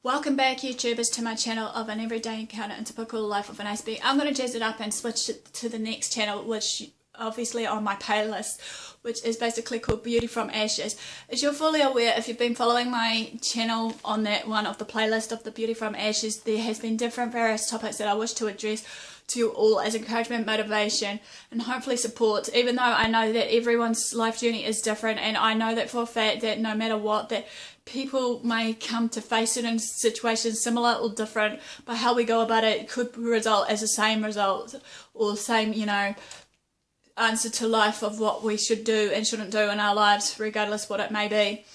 Welcome back, YouTubers, to my channel of an everyday encounter and typical life of an ASB. I'm going to jazz it up and switch it to the next channel, which obviously on my playlist, which is basically called Beauty from Ashes. As you're fully aware, if you've been following my channel on that one of the playlist of the Beauty from Ashes, there has been different various topics that I wish to address to you all as encouragement, motivation, and hopefully support, even though I know that everyone's life journey is different, and I know that for a fact that no matter what, that people may come to face certain situations similar or different, but how we go about it could result as the same result or same, answer to life of what we should do and shouldn't do in our lives, regardless what it may be.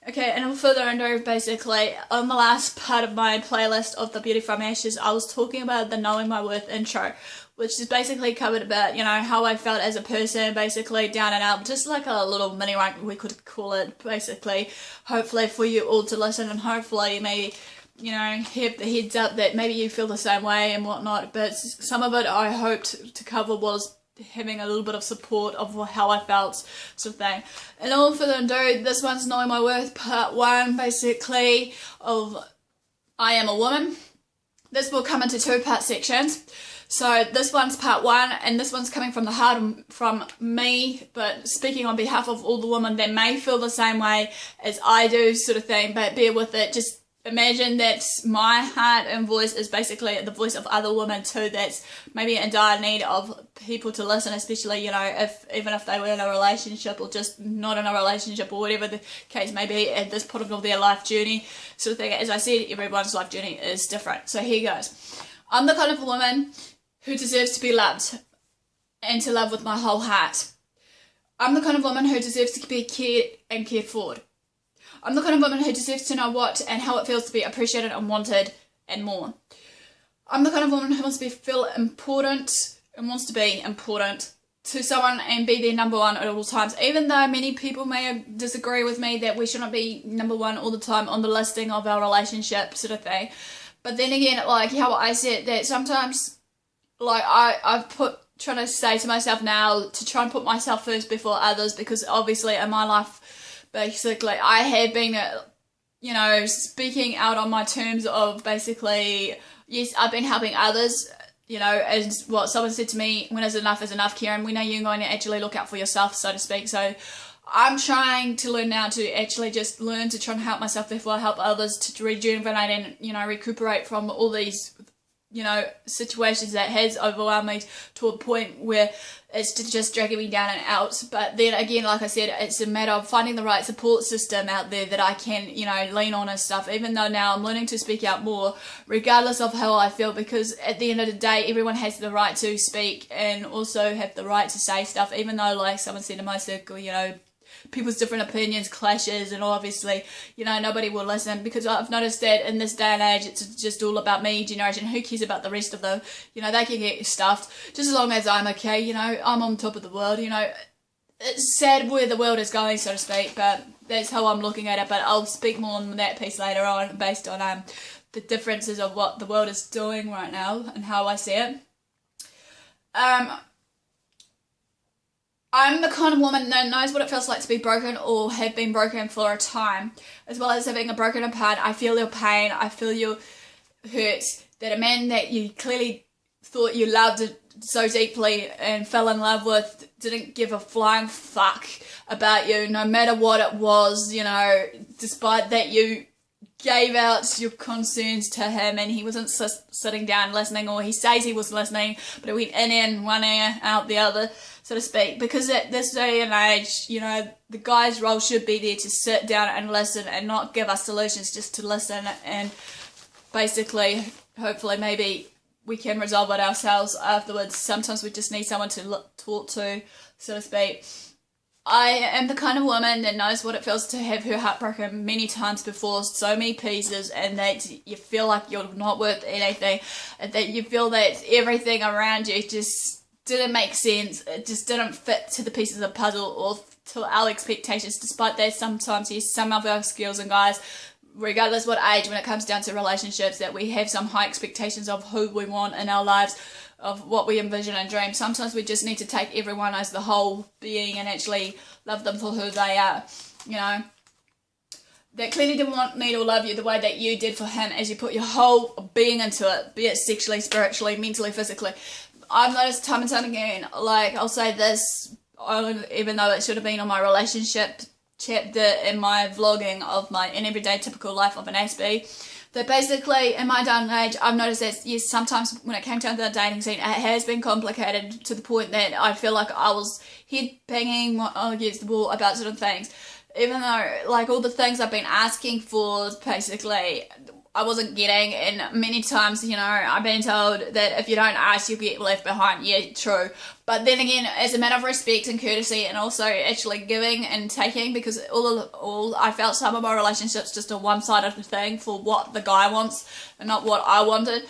Okay, and without further ado, basically, on the last part of my playlist of the Beauty from Ashes, I was talking about the Knowing My Worth intro, which is basically covered about, how I felt as a person, basically down and out, just like a little mini rank, we could call it, basically, hopefully for you all to listen, and hopefully maybe, have the heads up that maybe you feel the same way and whatnot, but some of it I hoped to cover was having a little bit of support of how I felt, sort of thing. And all further ado, this one's Knowing My Worth, part 1, basically, of I Am a Woman. This will come into 2-part sections. So this one's part 1, and this one's coming from the heart from me, but speaking on behalf of all the women that may feel the same way as I do, sort of thing, but bear with it. Just imagine that my heart and voice is basically the voice of other women too, that's maybe in dire need of people to listen, especially, even if they were in a relationship or just not in a relationship or whatever the case may be at this point of their life journey, sort of thing. As I said, everyone's life journey is different. So here goes. I'm the kind of woman who deserves to be loved and to love with my whole heart. I'm the kind of woman who deserves to be cared for. I'm the kind of woman who deserves to know what and how it feels to be appreciated and wanted and more. I'm the kind of woman who wants to feel important and wants to be important to someone and be their number one at all times, even though many people may disagree with me that we shouldn't be number one all the time on the listing of our relationship, sort of thing. But then again, like how I said, that sometimes, like I've trying to say to myself now to try and put myself first before others, because obviously in my life, basically, I have been, speaking out on my terms of basically, yes, I've been helping others, as what someone said to me, when is enough, Karen. We know you're going to actually look out for yourself, so to speak. So I'm trying to learn now to actually just learn to try and help myself before I help others, to rejuvenate and, recuperate from all these situations that has overwhelmed me to a point where it's just dragging me down and out. But then again, like I said, it's a matter of finding the right support system out there that I can, lean on and stuff, even though now I'm learning to speak out more, regardless of how I feel, because at the end of the day, everyone has the right to speak and also have the right to say stuff, even though, like someone said in my circle, people's different opinions clashes, and obviously, nobody will listen, because I've noticed that in this day and age, it's just all about me generation. Who cares about the rest of them? They can get stuffed, just as long as I'm okay, I'm on top of the world, It's sad where the world is going, so to speak, but that's how I'm looking at it. But I'll speak more on that piece later on, based on the differences of what the world is doing right now and how I see it. I'm the kind of woman that knows what it feels like to be broken or have been broken for a time, as well as having a broken apart. I feel your pain, I feel your hurt, that a man that you clearly thought you loved so deeply and fell in love with didn't give a flying fuck about you, no matter what it was, despite that you gave out your concerns to him and he wasn't sitting down listening, or he says he was listening, but it went in one ear, out the other, so to speak. Because at this day and age, the guy's role should be there to sit down and listen and not give us solutions, just to listen, and basically, hopefully, maybe we can resolve it ourselves afterwards. Sometimes we just need someone to talk to, so to speak. I am the kind of woman that knows what it feels to have her heart broken many times before, so many pieces, and that you feel like you're not worth anything, and that you feel that everything around you just didn't make sense, it just didn't fit to the pieces of the puzzle or to our expectations. Despite that, sometimes, yes, some of our girls and guys, regardless what age, when it comes down to relationships, that we have some high expectations of who we want in our lives, of what we envision and dream. Sometimes we just need to take everyone as the whole being and actually love them for who they are, that clearly didn't want me to love you the way that you did for him as you put your whole being into it, be it sexually, spiritually, mentally, physically. I've noticed time and time again, like, I'll say this, even though it should have been on my relationship chapter in my vlogging of my in everyday typical life of an Aspie, that basically in my day and age I've noticed that yes, sometimes when it came down to the dating scene it has been complicated to the point that I feel like I was head banging against the wall about certain things, even though like all the things I've been asking for basically I wasn't getting, and many times, you know, I've been told that if you don't ask, you'll get left behind. Yeah, true. But then again, as a matter of respect and courtesy, and also actually giving and taking, because all I felt some of my relationships just a one-sided thing for what the guy wants and not what I wanted.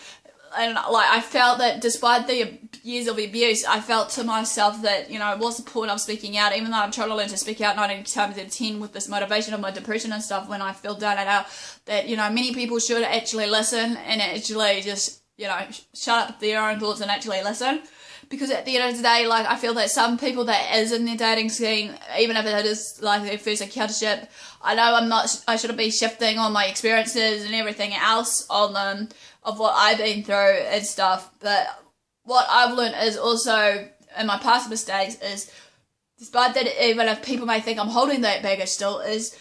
And like I felt that despite the years of abuse, I felt to myself that, you know, what's the point of speaking out, even though I'm trying to learn to speak out 9 times out of 10 with this motivation of my depression and stuff when I feel down and out, that, you know, many people should actually listen and actually just, you know, shut up their own thoughts and actually listen. Because at the end of the day, like, I feel that some people that is in their dating scene, even if it is like their first encountership, I know I shouldn't be shifting on my experiences and everything else on them, of what I've been through and stuff, but what I've learned is also, in my past mistakes, is despite that, even if people may think I'm holding that baggage still, is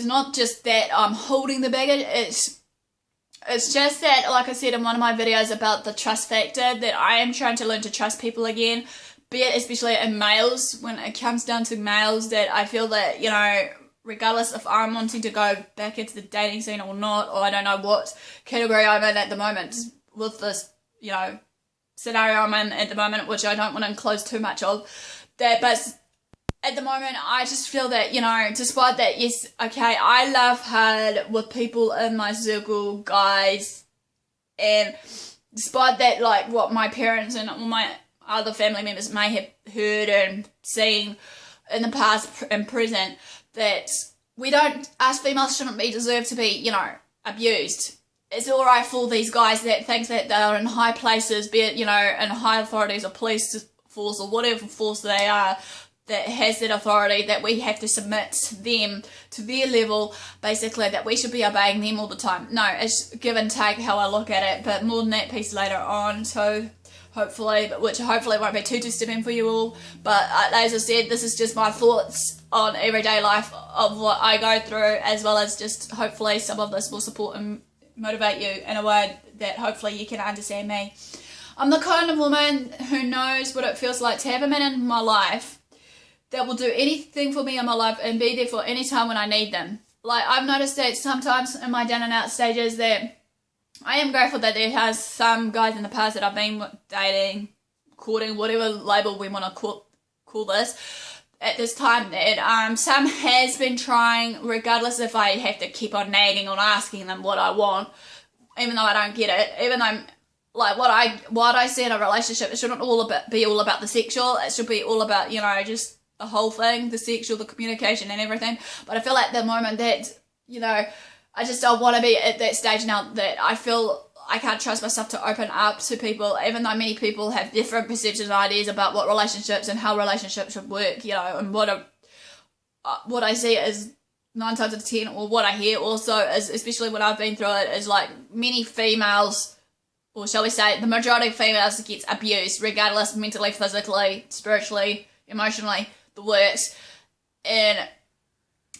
not just that I'm holding the baggage, it's just that, like I said in one of my videos about the trust factor, that I am trying to learn to trust people again, be it especially in males, when it comes down to males, that I feel that, you know, regardless if I'm wanting to go back into the dating scene or not, or I don't know what category I'm in at the moment, with this, you know, scenario I'm in at the moment, which I don't want to enclose too much of, that, but at the moment, I just feel that, you know, despite that, yes, okay, I love hard with people in my circle, guys, and despite that, like, what my parents and all my other family members may have heard and seen in the past and present, that we don't, us females shouldn't be deserved to be, you know, abused. It's alright for these guys that think that they're in high places, be it, you know, in high authorities or police force or whatever force they are, that has that authority, that we have to submit to them, to their level, basically, that we should be obeying them all the time. No, it's give and take how I look at it, but more than that piece later on, so hopefully, which hopefully won't be too disturbing for you all, but as I said, this is just my thoughts on everyday life of what I go through, as well as just hopefully some of this will support and motivate you in a way that hopefully you can understand me. I'm the kind of woman who knows what it feels like to have a man in my life that will do anything for me in my life and be there for any time when I need them. Like, I've noticed that sometimes in my down and out stages that I am grateful that there has some guys in the past that I've been dating, courting, whatever label we want to call this, at this time, that some has been trying, regardless if I have to keep on nagging on asking them what I want, even though I don't get it, even though, like, what I see in a relationship, it shouldn't be all about the sexual, it should be all about, you know, just the whole thing, the sexual, the communication and everything. But I feel like at the moment that, you know, I just don't want to be at that stage now that I feel I can't trust myself to open up to people, even though many people have different perceptions and ideas about what relationships and how relationships should work, you know, and what I see is 9 times out of 10, or what I hear also is, especially when I've been through it, is like many females, or shall we say the majority of females, gets abused, regardless, mentally, physically, spiritually, emotionally, the works, and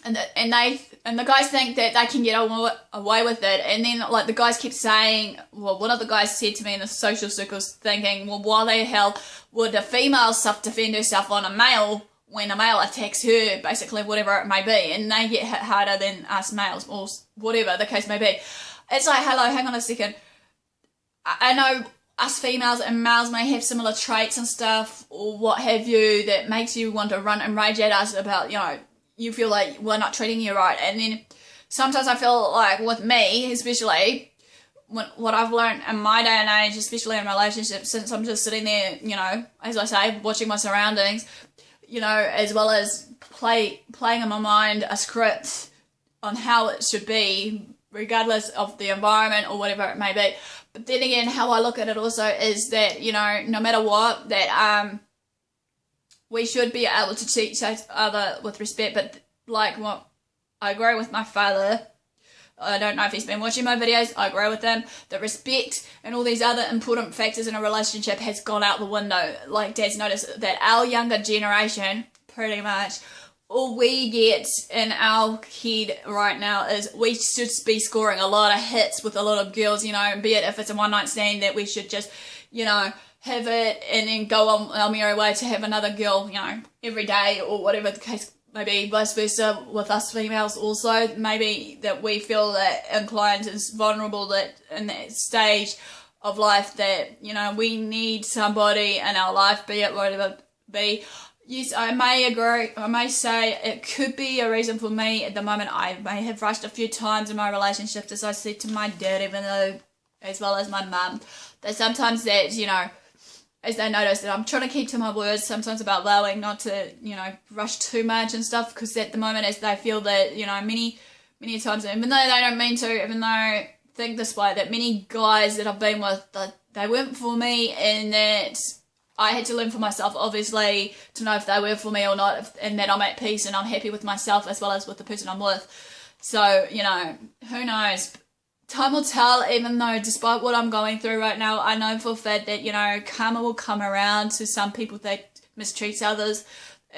the guys think that they can get away with it, and then like the guys keep saying, well, one of the guys said to me in the social circles, thinking, well, why the hell would a female self-defend herself on a male when a male attacks her, basically, whatever it may be, and they get hit harder than us males, or whatever the case may be. It's like, hello, hang on a second, I know us females and males may have similar traits and stuff, or what have you, that makes you want to run and rage at us about, you know, you feel like we're not treating you right. And then sometimes I feel like with me, especially, what I've learned in my day and age, especially in relationships, since I'm just sitting there, you know, as I say, watching my surroundings, you know, as well as playing in my mind a script on how it should be, regardless of the environment or whatever it may be. But then again, how I look at it also is that, you know, no matter what, that we should be able to treat each other with respect. But like what I agree with my father, I don't know if he's been watching my videos. I agree with him. The respect and all these other important factors in a relationship has gone out the window. Like Dad's noticed that our younger generation, pretty much, all we get in our head right now is we should be scoring a lot of hits with a lot of girls, you know, be it if it's a one night stand that we should just, you know, have it and then go on our merry way to have another girl, you know, every day or whatever the case may be, vice versa with us females also. Maybe that we feel that inclined is vulnerable, that in that stage of life that, you know, we need somebody in our life, be it whatever it be. Yes, I may agree, I may say it could be a reason for me at the moment. I may have rushed a few times in my relationships, as I said to my dad, even though, as well as my mum, that sometimes that, you know, as they notice that I'm trying to keep to my words, sometimes about allowing not to, you know, rush too much and stuff, because at the moment as they feel that, you know, many times, even though they don't mean to, even though I think this way, that many guys that I've been with, that they weren't for me, and that I had to learn for myself, obviously, to know if they were for me or not, and that I'm at peace and I'm happy with myself as well as with the person I'm with. So, you know, who knows? Time will tell, even though despite what I'm going through right now, I know for a fact that, you know, karma will come around to some people that mistreats others.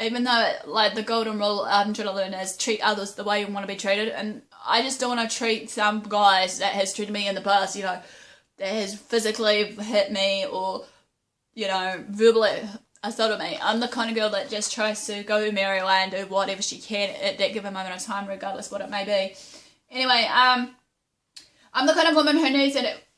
Even though, like, the golden rule I'm trying to learn is treat others the way you want to be treated. And I just don't want to treat some guys that has treated me in the past, you know, that has physically hit me or, you know, verbally assaulted me. I'm the kind of girl that just tries to go her merry way and do whatever she can at that given moment of time, regardless what it may be. Anyway, I'm the kind of woman who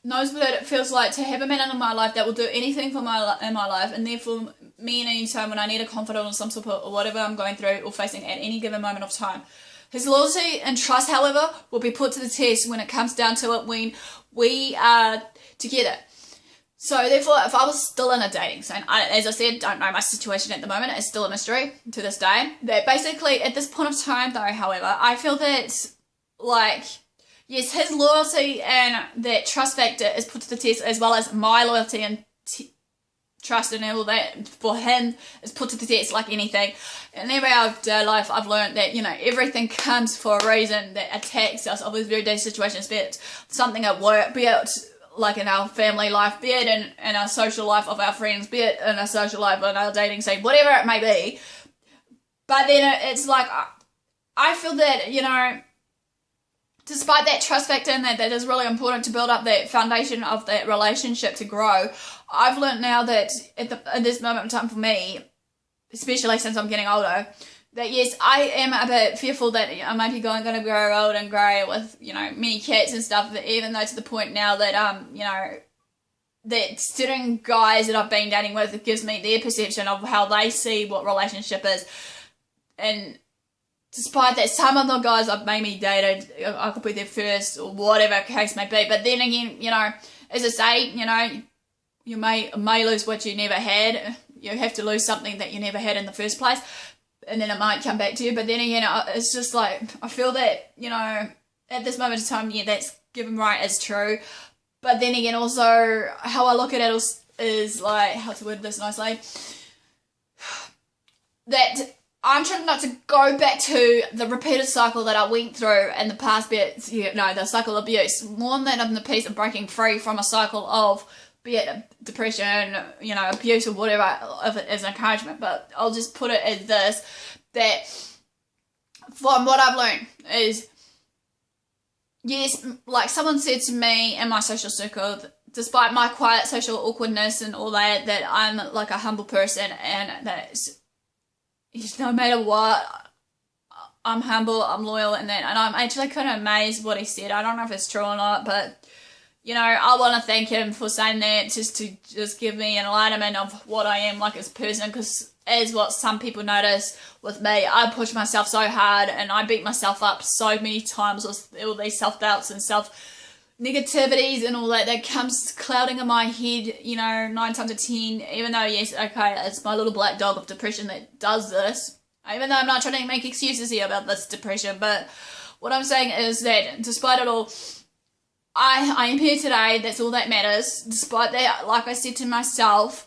knows what it feels like to have a man in my life that will do anything for in my life, and therefore me in any time when I need a confidant or some support or whatever I'm going through or facing at any given moment of time. His loyalty and trust, however, will be put to the test when it comes down to it, when we are together. So therefore, if I was still in a dating scene, as I said, don't know my situation at the moment, it's still a mystery to this day. That basically, at this point of time though, however, I feel that, like, yes, his loyalty and that trust factor is put to the test, as well as my loyalty and trust and all that for him is put to the test, like anything. In every other life, I've learned that, you know, everything comes for a reason that attacks us of these very day situations, be it something at work, be it like in our family life, be it in our social life of our friends, be it in our social life in our dating scene, whatever it may be. But then it's like, I feel that, you know, despite that trust factor and that is really important to build up that foundation of that relationship to grow, I've learned now that at this moment in time for me, especially since I'm getting older, that yes, I am a bit fearful that I might be going to grow old and grey with, you know, many cats and stuff, but even though to the point now that, you know, that certain guys that I've been dating with, it gives me their perception of how they see what relationship is. And despite that, some of the guys I've maybe dated, I could be their first or whatever case may be. But then again, you know, as I say, you know, you may lose what you never had. You have to lose something that you never had in the first place, and then it might come back to you. But then again, it's just like, I feel that, you know, at this moment in time, yeah, that's given right is true. But then again, also, how I look at it is like, how to word this nicely, that I'm trying not to go back to the repeated cycle that I went through in the past, be it, you know, the cycle of abuse. More than that, I'm the piece of breaking free from a cycle of, be it depression, you know, abuse or whatever, if it is encouragement. But I'll just put it as this, that from what I've learned is, yes, like someone said to me in my social circle, despite my quiet social awkwardness and all that, that I'm like a humble person, and that no matter what, I'm humble, I'm loyal, and that, and I'm actually kind of amazed what he said. I don't know if it's true or not, but, you know, I want to thank him for saying that, just to give me an enlightenment of what I am like as a person, because as what some people notice with me, I push myself so hard and I beat myself up so many times with all these self-doubts and self-negativities and all that comes clouding in my head, you know, 9 times out of 10, even though, yes, okay, it's my little black dog of depression that does this, even though I'm not trying to make excuses here about this depression, but what I'm saying is that despite it all, I am here today, that's all that matters. Despite that, like I said to myself,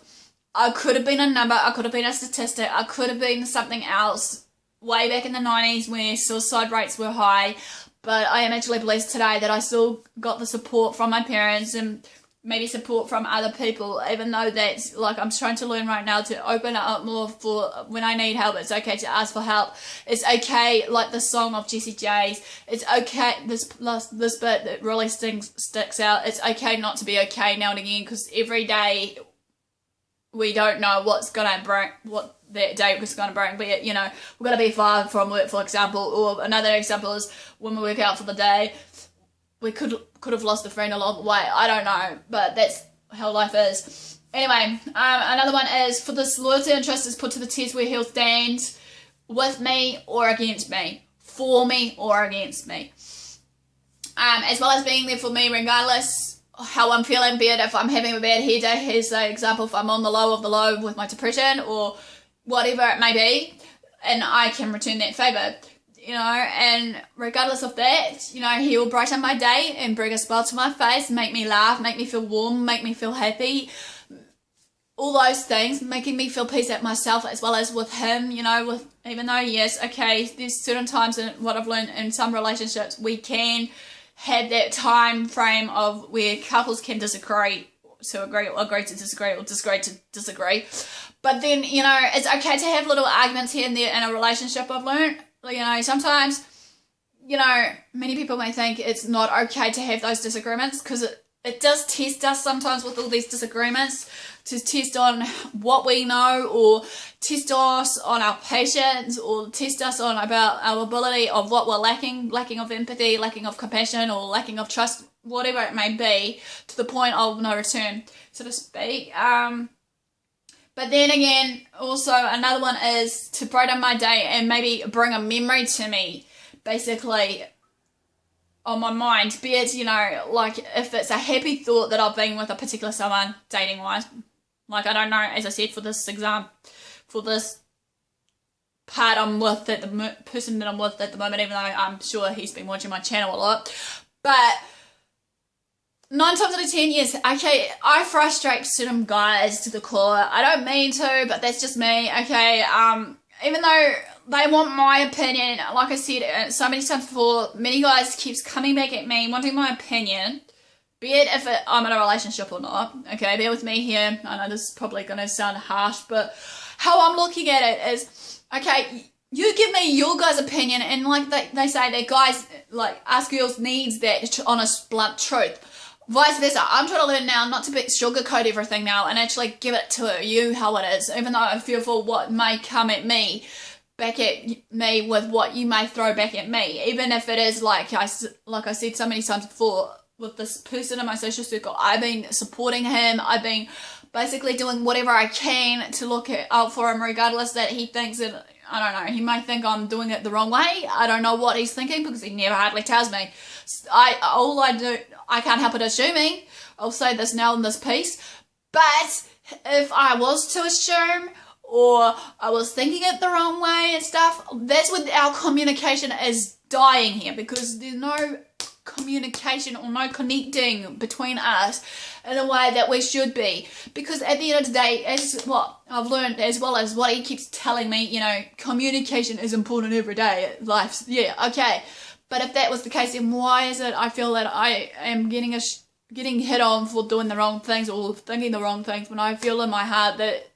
I could have been a number, I could have been a statistic, I could have been something else way back in the 90s where suicide rates were high, but I am actually blessed today that I still got the support from my parents and maybe support from other people, even though that's like I'm trying to learn right now to open it up more for when I need help. It's okay to ask for help. It's okay, like the song of Jessie J's, it's okay, this bit that really sticks out, it's okay not to be okay now and again, because every day we don't know what's gonna bring, what that day is gonna bring. But you know, we're gonna be far from work, for example, or another example is when we work out for the day, we could have lost a friend along the way. I don't know, but that's how life is. Anyway, another one is, for this loyalty and trust is put to the test where he'll stand with me or against me, for me or against me, as well as being there for me regardless how I'm feeling, be it if I'm having a bad hair day, here's an example, if I'm on the low of the low with my depression or whatever it may be, and I can return that favour, you know, and regardless of that, you know, he will brighten my day and bring a smile to my face, make me laugh, make me feel warm, make me feel happy, all those things, making me feel peace at myself as well as with him, you know, with, even though, yes, okay, there's certain times in what I've learned in some relationships, we can have that time frame of where couples can disagree to agree to disagree or disagree to disagree. But then, you know, it's okay to have little arguments here and there in a relationship, I've learned. You know, sometimes, you know, many people may think it's not okay to have those disagreements, because it does test us sometimes with all these disagreements, to test on what we know, or test us on our patience, or test us on about our ability of what we're lacking of empathy, lacking of compassion, or lacking of trust, whatever it may be, to the point of no return, so to speak. But then again, also another one is to brighten my day and maybe bring a memory to me, basically, on my mind, be it, you know, like if it's a happy thought that I've been with a particular someone, dating wise, like I don't know, as I said, for this exam, for this part I'm with, at the person that I'm with at the moment, even though I'm sure he's been watching my channel a lot, but 9 times out of 10, yes, okay, I frustrate certain guys to the core. I don't mean to, but that's just me, okay, even though they want my opinion, like I said so many times before, many guys keeps coming back at me, wanting my opinion, be it if I'm in a relationship or not, okay, bear with me here, I know this is probably going to sound harsh, but how I'm looking at it is, okay, you give me your guys' opinion, and like they say that guys, like, us girls needs that honest, blunt truth. Vice versa, I'm trying to learn now not to sugarcoat everything now and actually give it to you how it is, even though I feel for what may come at me, back at me with what you may throw back at me, even if it is like I said so many times before, with this person in my social circle, I've been supporting him, I've been basically doing whatever I can to look out for him, regardless that he thinks that, I don't know, he might think I'm doing it the wrong way, I don't know what he's thinking, because he never hardly tells me. I can't help it assuming, I'll say this now in this piece, but if I was to assume, or I was thinking it the wrong way and stuff, that's when our communication is dying here, because there's no communication or no connecting between us in a way that we should be, because at the end of the day, as what I've learned, as well as what he keeps telling me, you know, communication is important every day, life, yeah, okay, but if that was the case, then why is it I feel that I am getting hit on for doing the wrong things or thinking the wrong things, when I feel in my heart that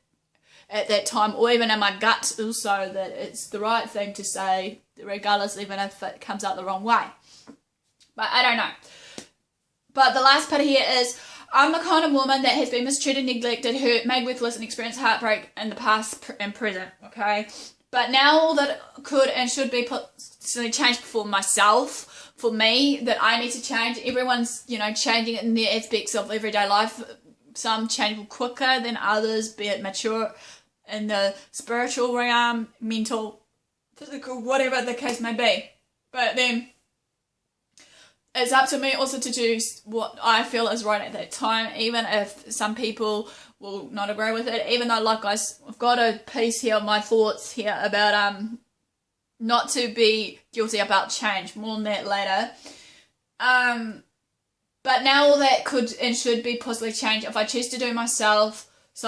at that time, or even in my gut also, that it's the right thing to say, regardless, even if it comes out the wrong way. But I don't know. But the last part here is, I'm the kind of woman that has been mistreated, neglected, hurt, made worthless, and experienced heartbreak in the past and present, okay? But now all that could and should be changed for myself, for me, that I need to change. Everyone's, you know, changing in their aspects of everyday life. Some change quicker than others, be it mature in the spiritual realm, mental, physical, whatever the case may be. But then it's up to me also to do what I feel is right at that time, even if some people will not agree with it, even though, like guys, I've got a piece here of my thoughts here about not to be guilty about change, more on that later. But now all that could and should be possibly changed if I choose to do myself is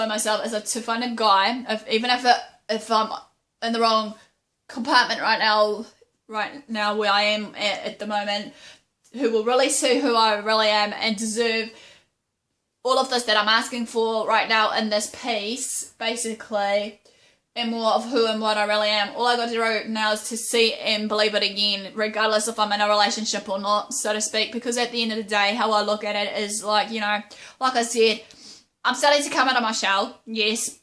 to find a guy, if I'm in the wrong compartment right now, right now where I am at the moment, who will really see who I really am and deserve all of this that I'm asking for right now in this piece, basically, and more of who and what I really am. All I got to do now is to see and believe it again, regardless if I'm in a relationship or not, so to speak, because at the end of the day, how I look at it is like, you know, like I said, I'm starting to come out of my shell, yes,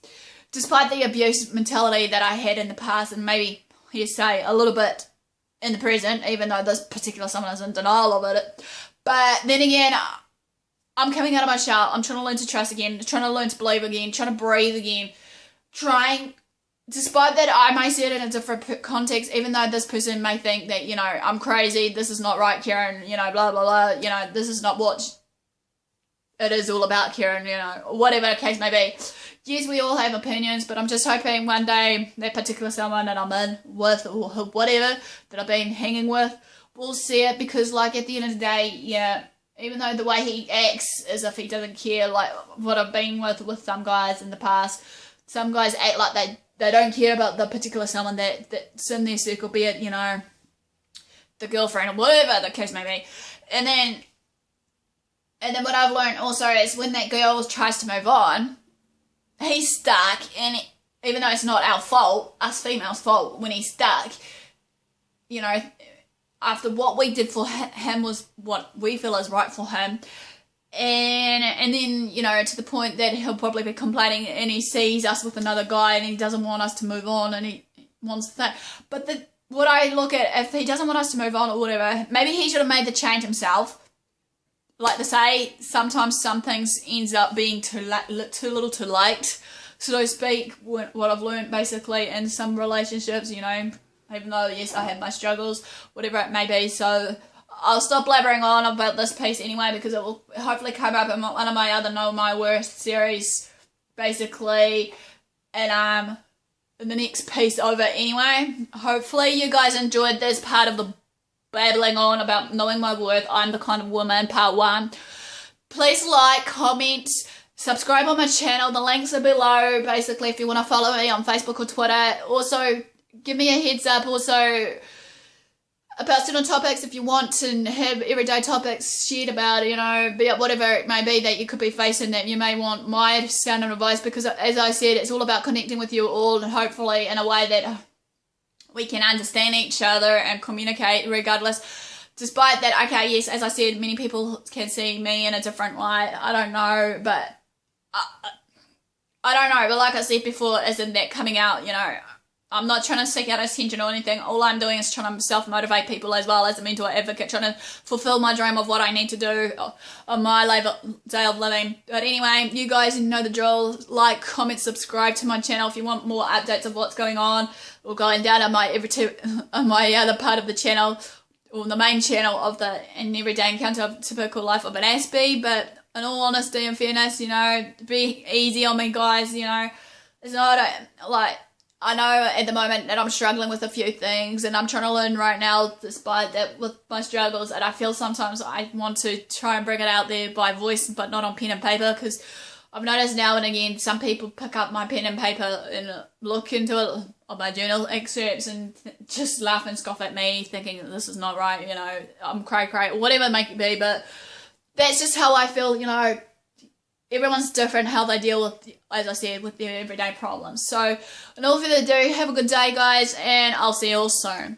despite the abuse mentality that I had in the past, and maybe, you say, a little bit in the present, even though this particular someone is in denial of it. But then again, I'm coming out of my shell. I'm trying to learn to trust again, trying to learn to believe again, trying to breathe again, despite that I may see it in a different context, even though this person may think that, you know, I'm crazy, this is not right, Karen, you know, blah, blah, blah, you know, this is not what it is all about, Karen, you know, whatever the case may be. Yes, we all have opinions, but I'm just hoping one day that particular someone that I'm in with or whatever that I've been hanging with will see it, because, like, at the end of the day, yeah, even though the way he acts as if he doesn't care, like what I've been with some guys in the past, some guys act like they don't care about the particular someone that's in their circle, be it, you know, the girlfriend or whatever the case may be. And then what I've learned also is when that girl tries to move on, he's stuck, and even though it's not our fault, us females' fault, when he's stuck, you know, after what we did for him was what we feel is right for him, and then, you know, to the point that he'll probably be complaining, and he sees us with another guy and he doesn't want us to move on, and he wants that. But what I look at, if he doesn't want us to move on or whatever, maybe he should have made the change himself. Like they say, sometimes some things ends up being too little too late, so to speak. What I've learned basically in some relationships, you know, even though, yes, I have my struggles, whatever it may be. So I'll stop blabbering on about this piece anyway, because it will hopefully come up in one of my other Know My Worth series, basically, and in the next piece over anyway. Hopefully you guys enjoyed this part of the babbling on about knowing my worth. I'm the kind of woman, part 1. Please like, comment, subscribe on my channel. The links are below, basically, if you want to follow me on Facebook or Twitter. Also, give me a heads up also about certain topics if you want to have everyday topics shared about, you know, be it whatever it may be that you could be facing that you may want my sound and advice, because as I said, it's all about connecting with you all, and hopefully in a way that we can understand each other and communicate regardless. Despite that, okay, yes, as I said, many people can see me in a different light. I don't know, but I don't know. But like I said before, isn't that coming out, you know, I'm not trying to seek out attention or anything. All I'm doing is trying to self-motivate people as well as a mental advocate, trying to fulfill my dream of what I need to do on my day of living. But anyway, you guys know the drill. Like, comment, subscribe to my channel if you want more updates of what's going on or going down on my other part of the channel, or the main channel of the An Everyday Encounter of Typical Life of an Aspie. But in all honesty and fairness, you know, be easy on me, guys. You know, it's not like, I know at the moment that I'm struggling with a few things, and I'm trying to learn right now, despite that, with my struggles, and I feel sometimes I want to try and bring it out there by voice, but not on pen and paper, because I've noticed now and again some people pick up my pen and paper and look into it on my journal excerpts and just laugh and scoff at me, thinking that this is not right, you know, I'm cray, whatever it may be. But that's just how I feel, you know. Everyone's different how they deal with, as I said, with their everyday problems. So, in all further ado, have a good day, guys, and I'll see you all soon.